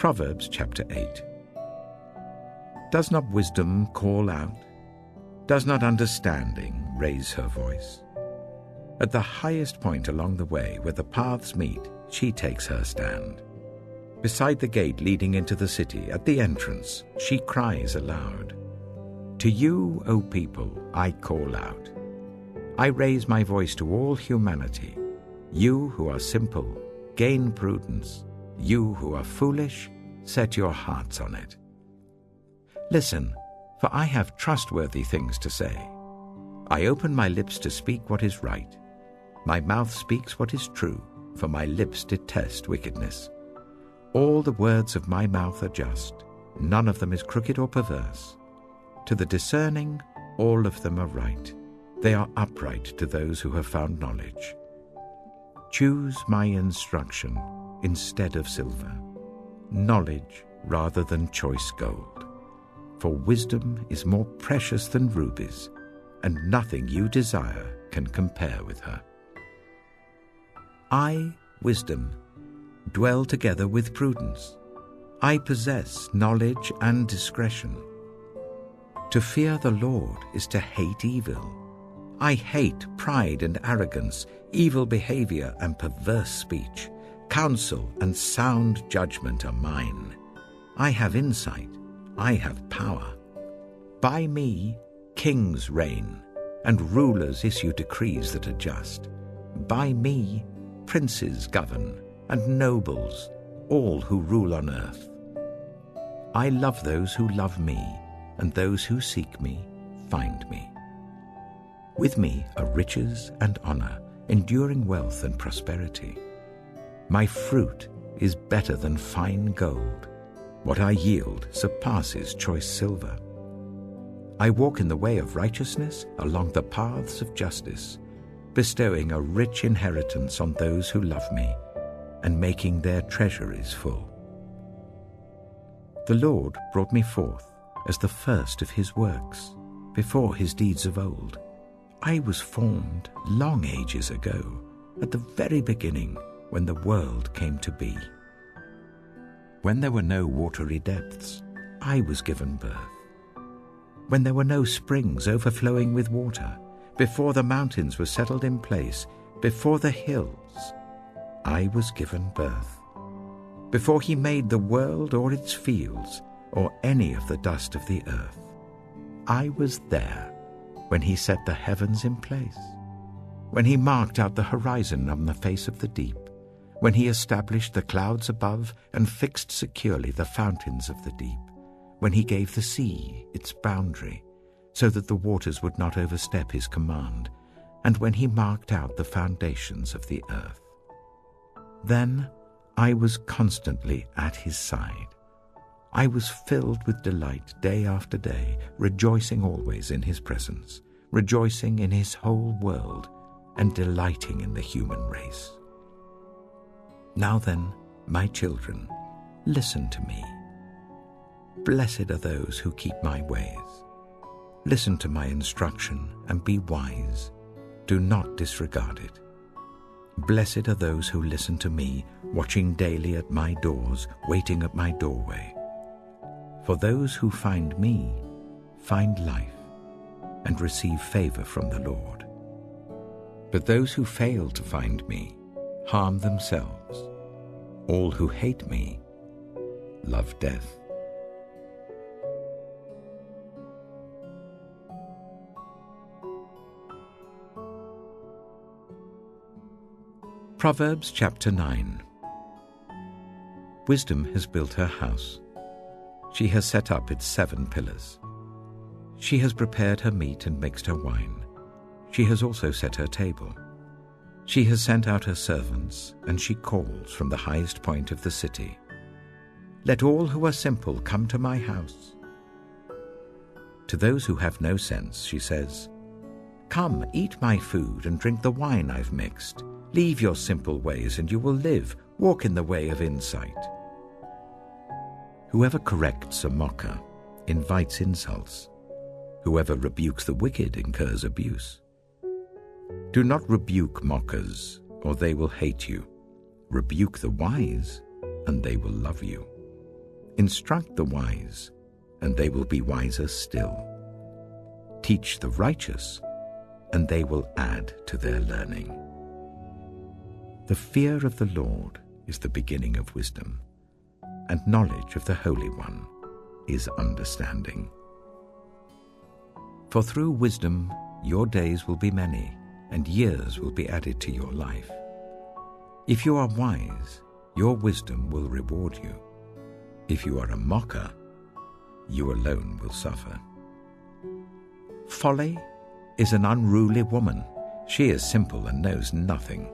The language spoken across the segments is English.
Proverbs chapter 8. Does not wisdom call out? Does not understanding raise her voice? At the highest point along the way where the paths meet, she takes her stand. Beside the gate leading into the city, at the entrance, she cries aloud. To you, O people, I call out. I raise my voice to all humanity. You who are simple, gain prudence. You who are foolish, set your hearts on it. Listen, for I have trustworthy things to say. I open my lips to speak what is right. My mouth speaks what is true, for my lips detest wickedness. All the words of my mouth are just. None of them is crooked or perverse. To the discerning, all of them are right. They are upright to those who have found knowledge. Choose my instruction instead of silver, knowledge rather than choice gold. For wisdom is more precious than rubies, and nothing you desire can compare with her. I, wisdom, dwell together with prudence. I possess knowledge and discretion. To fear the Lord is to hate evil. I hate pride and arrogance, evil behavior and perverse speech. Counsel and sound judgment are mine. I have insight, I have power. By me, kings reign, and rulers issue decrees that are just. By me, princes govern, and nobles, all who rule on earth. I love those who love me, and those who seek me find me. With me are riches and honor, enduring wealth and prosperity. My fruit is better than fine gold. What I yield surpasses choice silver. I walk in the way of righteousness along the paths of justice, bestowing a rich inheritance on those who love me and making their treasuries full. The Lord brought me forth as the first of his works, before his deeds of old. I was formed long ages ago, at the very beginning, when the world came to be. When there were no watery depths, I was given birth. When there were no springs overflowing with water, before the mountains were settled in place, before the hills, I was given birth. Before he made the world or its fields, or any of the dust of the earth, I was there when he set the heavens in place, when he marked out the horizon on the face of the deep, when he established the clouds above and fixed securely the fountains of the deep, when he gave the sea its boundary, so that the waters would not overstep his command, and when he marked out the foundations of the earth. Then I was constantly at his side. I was filled with delight day after day, rejoicing always in his presence, rejoicing in his whole world, and delighting in the human race. Now then, my children, listen to me. Blessed are those who keep my ways. Listen to my instruction and be wise. Do not disregard it. Blessed are those who listen to me, watching daily at my doors, waiting at my doorway. For those who find me find life and receive favor from the Lord. But those who fail to find me harm themselves. All who hate me love death. Proverbs chapter 9. Wisdom has built her house. She has set up its 7 pillars. She has prepared her meat and mixed her wine. She has also set her table. She has sent out her servants, and she calls from the highest point of the city. Let all who are simple come to my house. To those who have no sense, she says, Come, eat my food and drink the wine I've mixed. Leave your simple ways and you will live. Walk in the way of insight. Whoever corrects a mocker invites insults. Whoever rebukes the wicked incurs abuse. Do not rebuke mockers, or they will hate you. Rebuke the wise, and they will love you. Instruct the wise, and they will be wiser still. Teach the righteous, and they will add to their learning. The fear of the Lord is the beginning of wisdom, and knowledge of the Holy One is understanding. For through wisdom your days will be many, and years will be added to your life. If you are wise, your wisdom will reward you. If you are a mocker, you alone will suffer. Folly is an unruly woman. She is simple and knows nothing.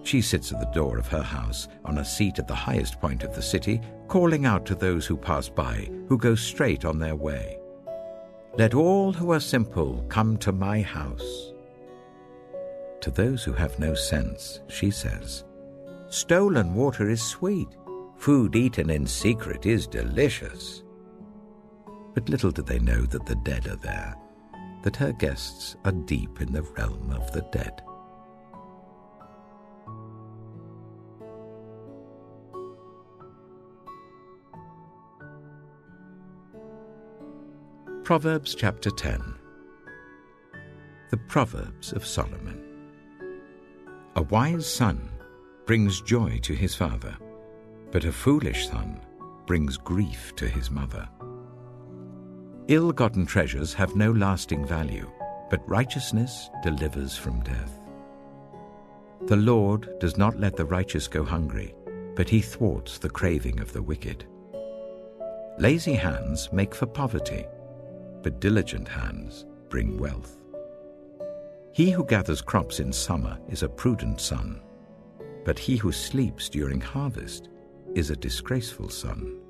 She sits at the door of her house, on a seat at the highest point of the city, calling out to those who pass by, who go straight on their way. Let all who are simple come to my house. To those who have no sense, she says, stolen water is sweet. Food eaten in secret is delicious. But little do they know that the dead are there, that her guests are deep in the realm of the dead. Proverbs chapter 10. The Proverbs of Solomon. A wise son brings joy to his father, but a foolish son brings grief to his mother. Ill-gotten treasures have no lasting value, but righteousness delivers from death. The Lord does not let the righteous go hungry, but he thwarts the craving of the wicked. Lazy hands make for poverty, but diligent hands bring wealth. He who gathers crops in summer is a prudent son, but he who sleeps during harvest is a disgraceful son.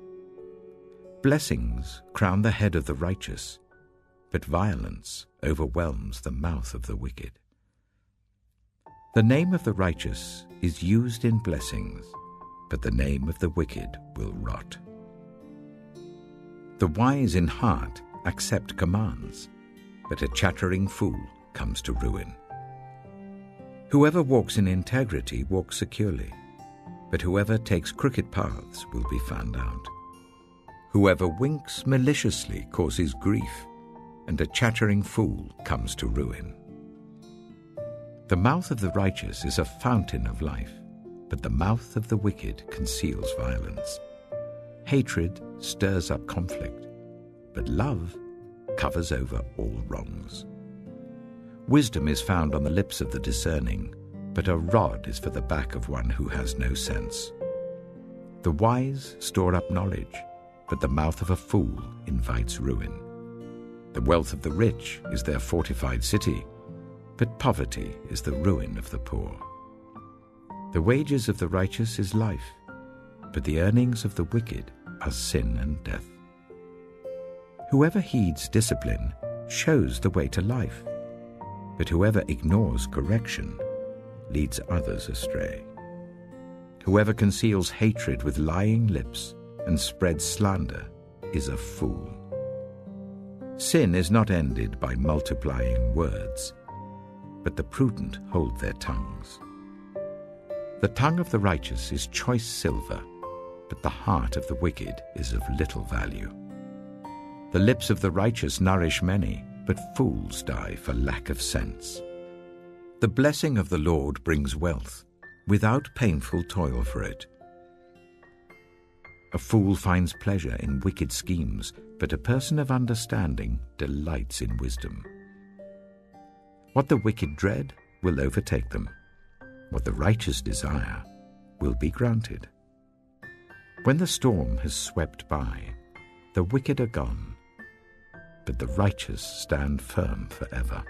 Blessings crown the head of the righteous, but violence overwhelms the mouth of the wicked. The name of the righteous is used in blessings, but the name of the wicked will rot. The wise in heart accept commands, but a chattering fool comes to ruin. Whoever walks in integrity walks securely, but whoever takes crooked paths will be found out. Whoever winks maliciously causes grief, and a chattering fool comes to ruin. The mouth of the righteous is a fountain of life, but the mouth of the wicked conceals violence. Hatred stirs up conflict, but love covers over all wrongs. Wisdom is found on the lips of the discerning, but a rod is for the back of one who has no sense. The wise store up knowledge, but the mouth of a fool invites ruin. The wealth of the rich is their fortified city, but poverty is the ruin of the poor. The wages of the righteous is life, but the earnings of the wicked are sin and death. Whoever heeds discipline shows the way to life, but whoever ignores correction leads others astray. Whoever conceals hatred with lying lips and spreads slander is a fool. Sin is not ended by multiplying words, but the prudent hold their tongues. The tongue of the righteous is choice silver, but the heart of the wicked is of little value. The lips of the righteous nourish many, but fools die for lack of sense. The blessing of the Lord brings wealth, without painful toil for it. A fool finds pleasure in wicked schemes, but a person of understanding delights in wisdom. What the wicked dread will overtake them. What the righteous desire will be granted. When the storm has swept by, the wicked are gone, but the righteous stand firm forever.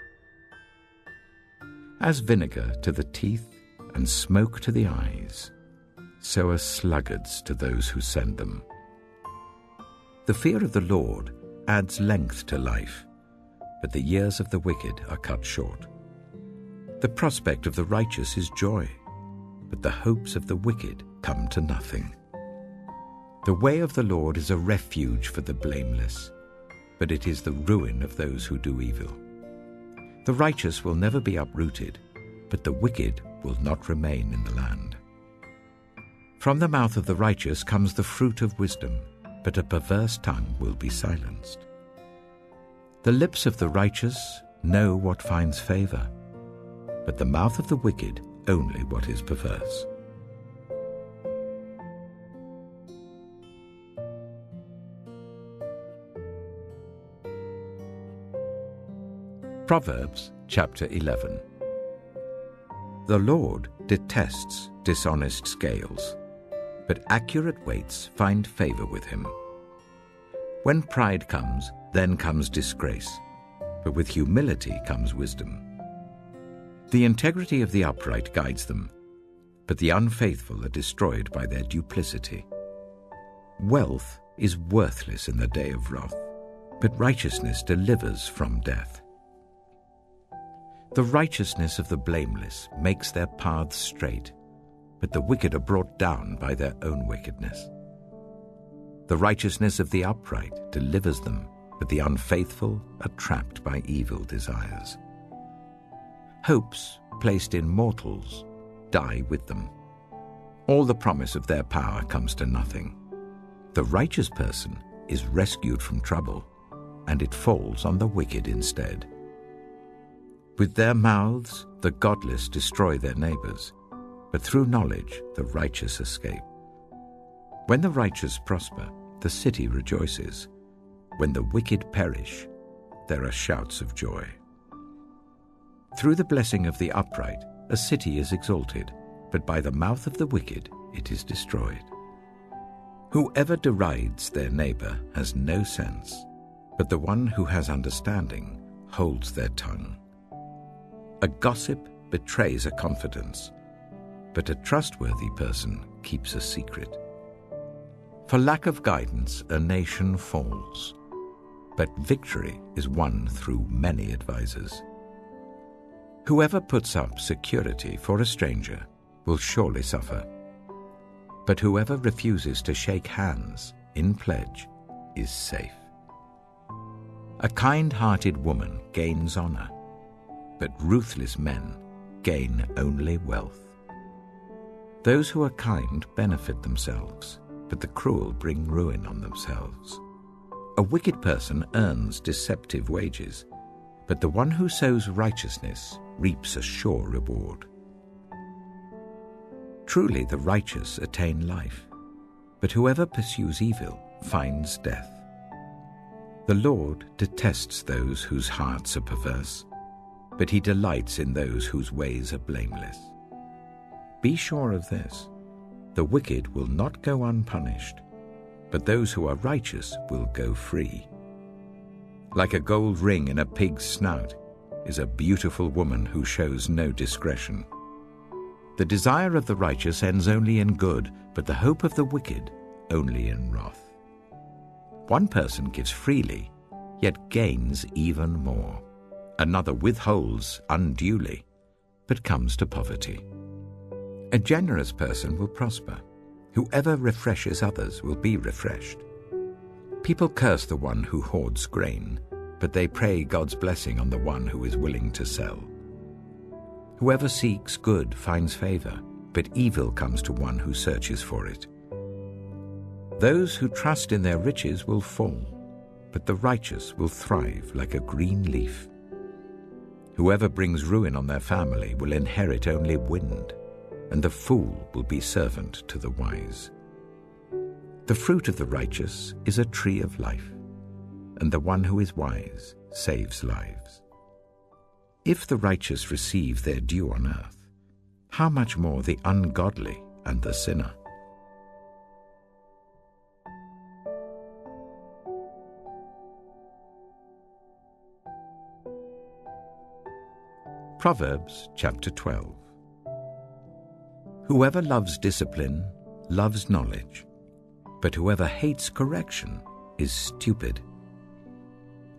As vinegar to the teeth and smoke to the eyes, so are sluggards to those who send them. The fear of the Lord adds length to life, but the years of the wicked are cut short. The prospect of the righteous is joy, but the hopes of the wicked come to nothing. The way of the Lord is a refuge for the blameless, but it is the ruin of those who do evil. The righteous will never be uprooted, but the wicked will not remain in the land. From the mouth of the righteous comes the fruit of wisdom, but a perverse tongue will be silenced. The lips of the righteous know what finds favor, but the mouth of the wicked only what is perverse. Proverbs chapter 11. The Lord detests dishonest scales, but accurate weights find favor with him. When pride comes, then comes disgrace, but with humility comes wisdom. The integrity of the upright guides them, but the unfaithful are destroyed by their duplicity. Wealth is worthless in the day of wrath, but righteousness delivers from death. The righteousness of the blameless makes their paths straight, but the wicked are brought down by their own wickedness. The righteousness of the upright delivers them, but the unfaithful are trapped by evil desires. Hopes placed in mortals die with them. All the promise of their power comes to nothing. The righteous person is rescued from trouble, and it falls on the wicked instead. With their mouths the godless destroy their neighbors, but through knowledge the righteous escape. When the righteous prosper, the city rejoices. When the wicked perish, there are shouts of joy. Through the blessing of the upright, a city is exalted, but by the mouth of the wicked it is destroyed. Whoever derides their neighbor has no sense, but the one who has understanding holds their tongue. A gossip betrays a confidence, but a trustworthy person keeps a secret. For lack of guidance, a nation falls, but victory is won through many advisers. Whoever puts up security for a stranger will surely suffer, but whoever refuses to shake hands in pledge is safe. A kind-hearted woman gains honor, but ruthless men gain only wealth. Those who are kind benefit themselves, but the cruel bring ruin on themselves. A wicked person earns deceptive wages, but the one who sows righteousness reaps a sure reward. Truly the righteous attain life, but whoever pursues evil finds death. The Lord detests those whose hearts are perverse, but he delights in those whose ways are blameless. Be sure of this: the wicked will not go unpunished, but those who are righteous will go free. Like a gold ring in a pig's snout is a beautiful woman who shows no discretion. The desire of the righteous ends only in good, but the hope of the wicked only in wrath. One person gives freely, yet gains even more. Another withholds unduly, but comes to poverty. A generous person will prosper. Whoever refreshes others will be refreshed. People curse the one who hoards grain, but they pray God's blessing on the one who is willing to sell. Whoever seeks good finds favor, but evil comes to one who searches for it. Those who trust in their riches will fall, but the righteous will thrive like a green leaf. Whoever brings ruin on their family will inherit only wind, and the fool will be servant to the wise. The fruit of the righteous is a tree of life, and the one who is wise saves lives. If the righteous receive their due on earth, how much more the ungodly and the sinner? Proverbs chapter 12. Whoever loves discipline loves knowledge, but whoever hates correction is stupid.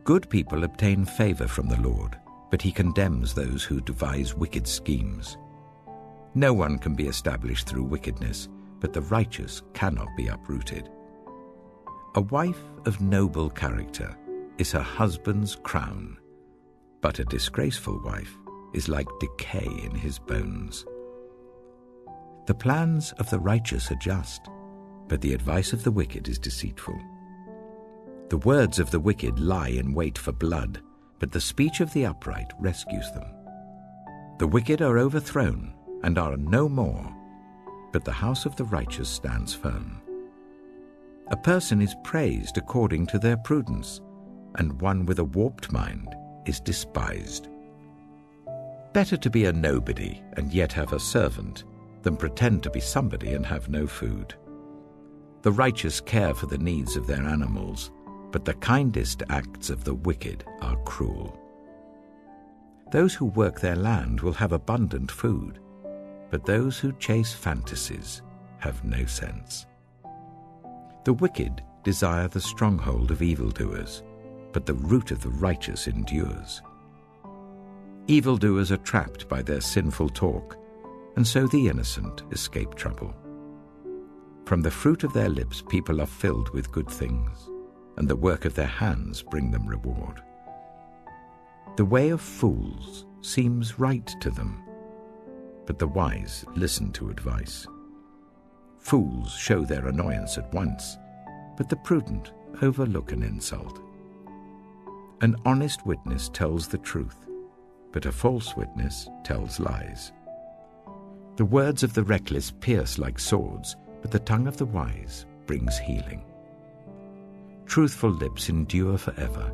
Good people obtain favor from the Lord, but he condemns those who devise wicked schemes. No one can be established through wickedness, but the righteous cannot be uprooted. A wife of noble character is her husband's crown, but a disgraceful wife is like decay in his bones. The plans of the righteous are just, but the advice of the wicked is deceitful. The words of the wicked lie in wait for blood, but the speech of the upright rescues them. The wicked are overthrown and are no more, but the house of the righteous stands firm. A person is praised according to their prudence, and one with a warped mind is despised. Better to be a nobody and yet have a servant than pretend to be somebody and have no food. The righteous care for the needs of their animals, but the kindest acts of the wicked are cruel. Those who work their land will have abundant food, but those who chase fantasies have no sense. The wicked desire the stronghold of evildoers, but the root of the righteous endures. Evildoers are trapped by their sinful talk, and so the innocent escape trouble. From the fruit of their lips people are filled with good things, and the work of their hands bring them reward. The way of fools seems right to them, but the wise listen to advice. Fools show their annoyance at once, but the prudent overlook an insult. An honest witness tells the truth, but a false witness tells lies. The words of the reckless pierce like swords, but the tongue of the wise brings healing. Truthful lips endure forever,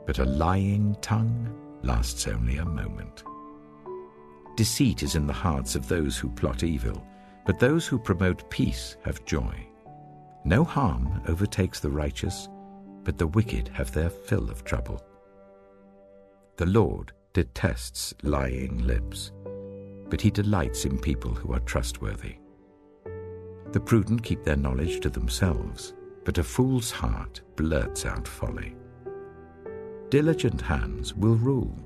but a lying tongue lasts only a moment. Deceit is in the hearts of those who plot evil, but those who promote peace have joy. No harm overtakes the righteous, but the wicked have their fill of trouble. The Lord detests lying lips, but he delights in people who are trustworthy. The prudent keep their knowledge to themselves, but a fool's heart blurts out folly. Diligent hands will rule,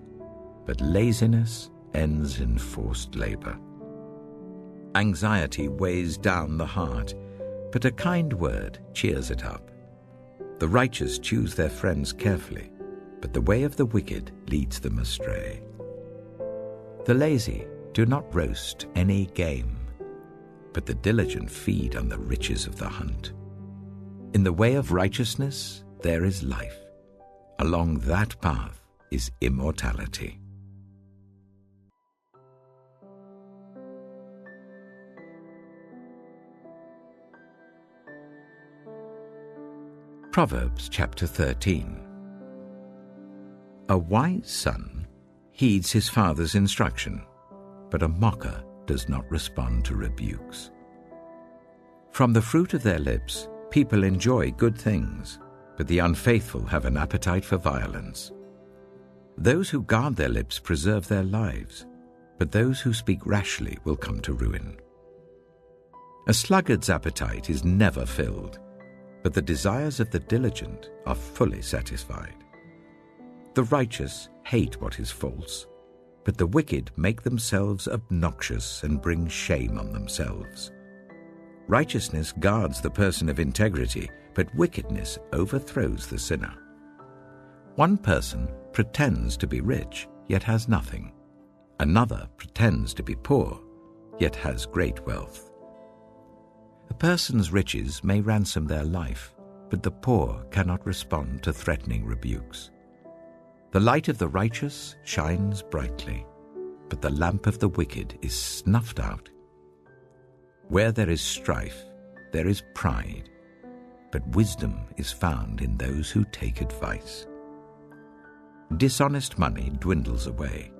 but laziness ends in forced labor. Anxiety weighs down the heart, but a kind word cheers it up. The righteous choose their friends carefully, but the way of the wicked leads them astray. The lazy do not roast any game, but the diligent feed on the riches of the hunt. In the way of righteousness there is life. Along that path is immortality. Proverbs chapter 13. A wise son heeds his father's instruction, but a mocker does not respond to rebukes. From the fruit of their lips, people enjoy good things, but the unfaithful have an appetite for violence. Those who guard their lips preserve their lives, but those who speak rashly will come to ruin. A sluggard's appetite is never filled, but the desires of the diligent are fully satisfied. The righteous hate what is false, but the wicked make themselves obnoxious and bring shame on themselves. Righteousness guards the person of integrity, but wickedness overthrows the sinner. One person pretends to be rich, yet has nothing. Another pretends to be poor, yet has great wealth. A person's riches may ransom their life, but the poor cannot respond to threatening rebukes. The light of the righteous shines brightly, but the lamp of the wicked is snuffed out. Where there is strife, there is pride, but wisdom is found in those who take advice. Dishonest money dwindles away,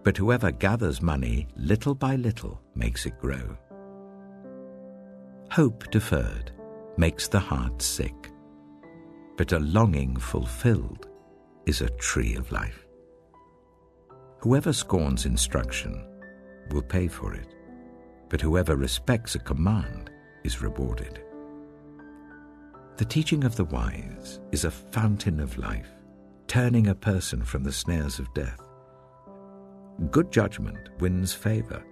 but whoever gathers money little by little makes it grow. Hope deferred makes the heart sick, but a longing fulfilled is a tree of life. Whoever scorns instruction will pay for it, but whoever respects a command is rewarded. The teaching of the wise is a fountain of life, turning a person from the snares of death. Good judgment wins favor,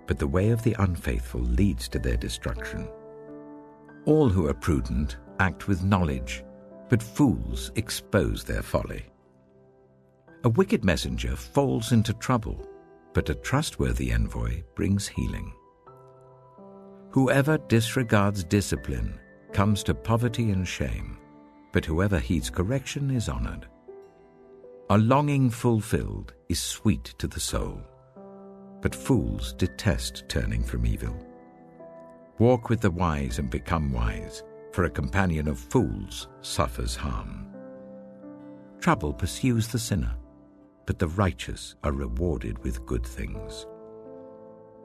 but the way of the unfaithful leads to their destruction. All who are prudent act with knowledge, but fools expose their folly. A wicked messenger falls into trouble, but a trustworthy envoy brings healing. Whoever disregards discipline comes to poverty and shame, but whoever heeds correction is honored. A longing fulfilled is sweet to the soul, but fools detest turning from evil. Walk with the wise and become wise, for a companion of fools suffers harm. Trouble pursues the sinner, but the righteous are rewarded with good things.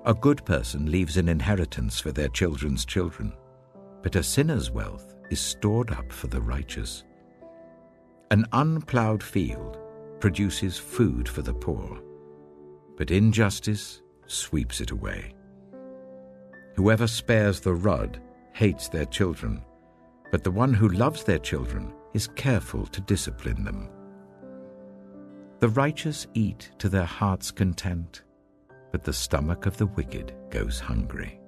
A good person leaves an inheritance for their children's children, but a sinner's wealth is stored up for the righteous. An unplowed field produces food for the poor, but injustice sweeps it away. Whoever spares the rod hates their children, but the one who loves their children is careful to discipline them. The righteous eat to their heart's content, but the stomach of the wicked goes hungry.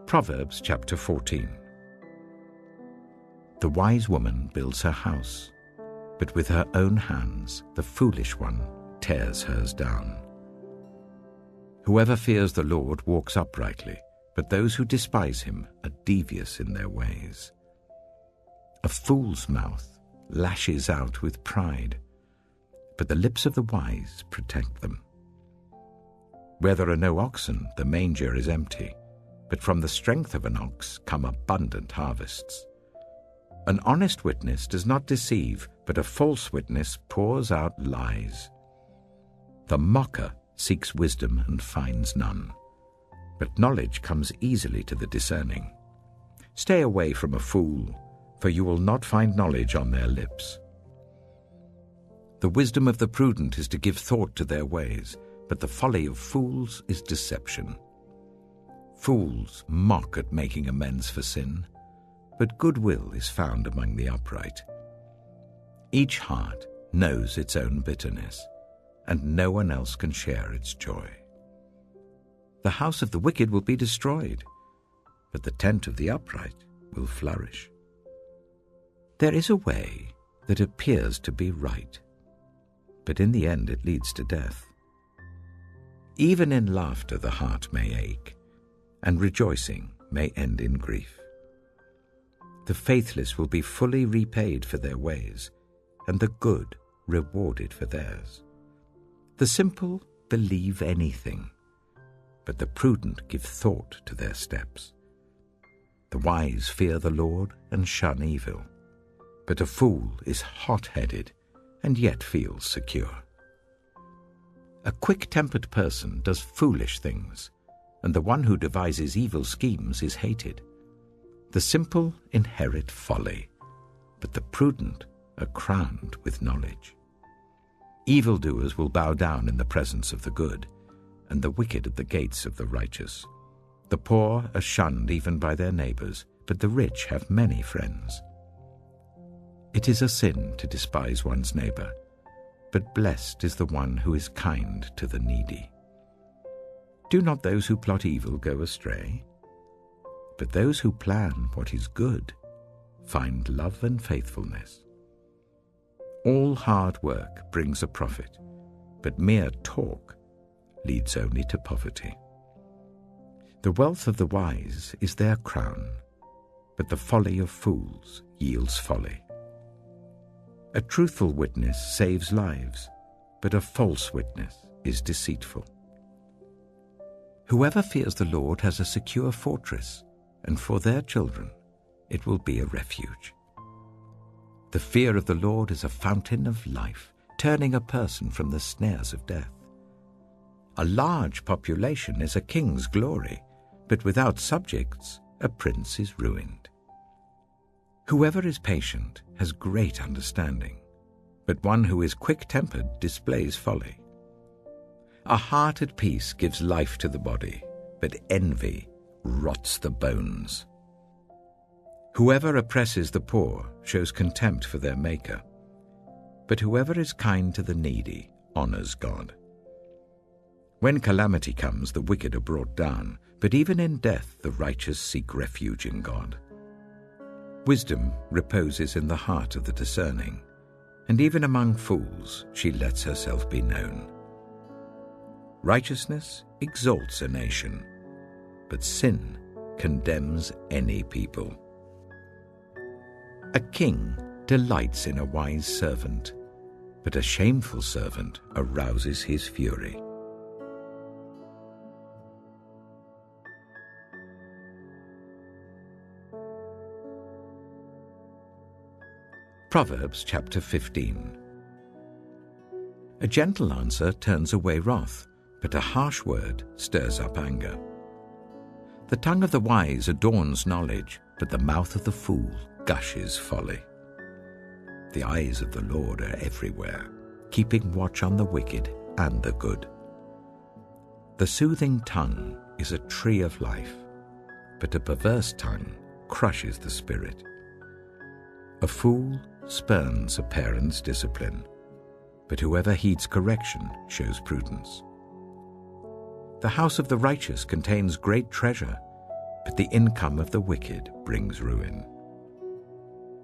Proverbs chapter 14. The wise woman builds her house, but with her own hands the foolish one tears hers down. Whoever fears the Lord walks uprightly, but those who despise him are devious in their ways. A fool's mouth lashes out with pride, but the lips of the wise protect them. Where there are no oxen, the manger is empty, but from the strength of an ox come abundant harvests. An honest witness does not deceive, but a false witness pours out lies. The mocker seeks wisdom and finds none, but knowledge comes easily to the discerning. Stay away from a fool, for you will not find knowledge on their lips. The wisdom of the prudent is to give thought to their ways, but the folly of fools is deception. Fools mock at making amends for sin, but goodwill is found among the upright. Each heart knows its own bitterness, and no one else can share its joy. The house of the wicked will be destroyed, but the tent of the upright will flourish. There is a way that appears to be right, but in the end it leads to death. Even in laughter the heart may ache, and rejoicing may end in grief. The faithless will be fully repaid for their ways, and the good rewarded for theirs. The simple believe anything, but the prudent give thought to their steps. The wise fear the Lord and shun evil, but a fool is hot-headed and yet feels secure. A quick-tempered person does foolish things, and the one who devises evil schemes is hated. The simple inherit folly, but the prudent are crowned with knowledge. Evildoers will bow down in the presence of the good, and the wicked at the gates of the righteous. The poor are shunned even by their neighbors, but the rich have many friends. It is a sin to despise one's neighbor, but blessed is the one who is kind to the needy. Do not those who plot evil go astray? But those who plan what is good find love and faithfulness. All hard work brings a profit, but mere talk leads only to poverty. The wealth of the wise is their crown, but the folly of fools yields folly. A truthful witness saves lives, but a false witness is deceitful. Whoever fears the Lord has a secure fortress, and for their children it will be a refuge. The fear of the Lord is a fountain of life, turning a person from the snares of death. A large population is a king's glory, but without subjects a prince is ruined. Whoever is patient has great understanding, but one who is quick-tempered displays folly. A heart at peace gives life to the body, but envy rots the bones. Whoever oppresses the poor shows contempt for their Maker, but whoever is kind to the needy honors God. When calamity comes, the wicked are brought down, but even in death the righteous seek refuge in God. Wisdom reposes in the heart of the discerning, and even among fools she lets herself be known. Righteousness exalts a nation, but sin condemns any people. A king delights in a wise servant, but a shameful servant arouses his fury. Proverbs chapter 15. A gentle answer turns away wrath, but a harsh word stirs up anger. The tongue of the wise adorns knowledge, but the mouth of the fool gushes folly. The eyes of the Lord are everywhere, keeping watch on the wicked and the good. The soothing tongue is a tree of life, but a perverse tongue crushes the spirit. A fool spurns a parent's discipline, but whoever heeds correction shows prudence. The house of the righteous contains great treasure, but the income of the wicked brings ruin.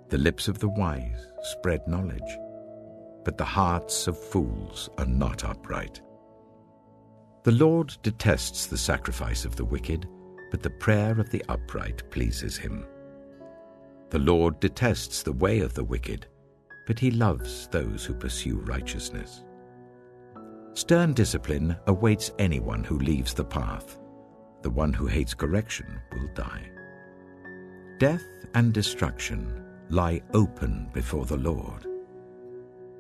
The lips of the wise spread knowledge, but the hearts of fools are not upright. The Lord detests the sacrifice of the wicked, but the prayer of the upright pleases him. The Lord detests the way of the wicked, but he loves those who pursue righteousness. Stern discipline awaits anyone who leaves the path. The one who hates correction will die. Death and destruction lie open before the Lord.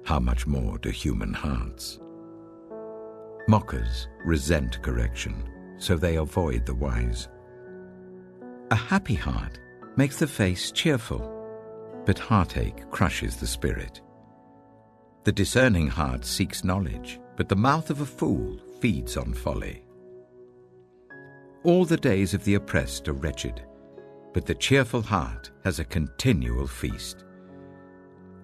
How much more do human hearts? Mockers resent correction, so they avoid the wise. A happy heart makes the face cheerful, but heartache crushes the spirit. The discerning heart seeks knowledge, but the mouth of a fool feeds on folly. All the days of the oppressed are wretched, but the cheerful heart has a continual feast.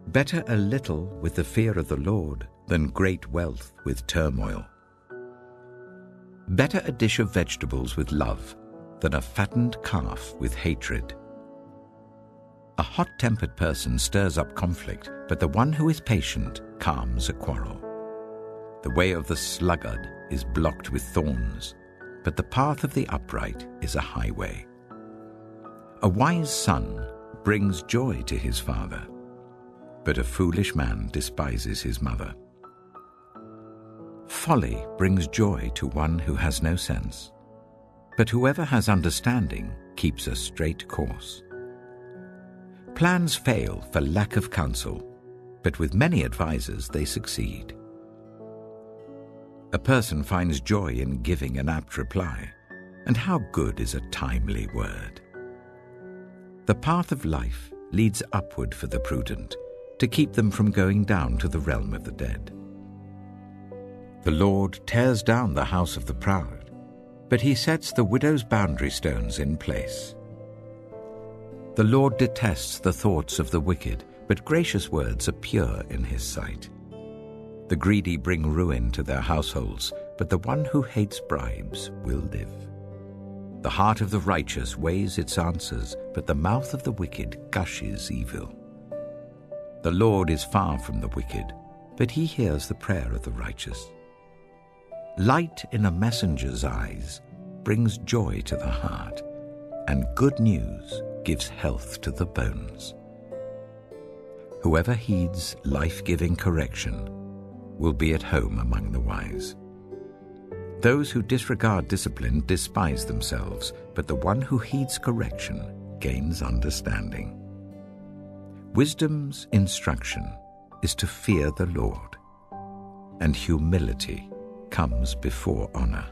Better a little with the fear of the Lord than great wealth with turmoil. Better a dish of vegetables with love than a fattened calf with hatred. A hot-tempered person stirs up conflict, but the one who is patient calms a quarrel. The way of the sluggard is blocked with thorns, but the path of the upright is a highway. A wise son brings joy to his father, but a foolish man despises his mother. Folly brings joy to one who has no sense, but whoever has understanding keeps a straight course. Plans fail for lack of counsel, but with many advisers they succeed. A person finds joy in giving an apt reply, and how good is a timely word. The path of life leads upward for the prudent, to keep them from going down to the realm of the dead. The Lord tears down the house of the proud, but he sets the widow's boundary stones in place. The Lord detests the thoughts of the wicked, but gracious words are pure in his sight. The greedy bring ruin to their households, but the one who hates bribes will live. The heart of the righteous weighs its answers, but the mouth of the wicked gushes evil. The Lord is far from the wicked, but he hears the prayer of the righteous. Light in a messenger's eyes brings joy to the heart, and good news gives health to the bones. Whoever heeds life-giving correction will be at home among the wise. Those who disregard discipline despise themselves, but the one who heeds correction gains understanding. Wisdom's instruction is to fear the Lord, and humility comes before honor.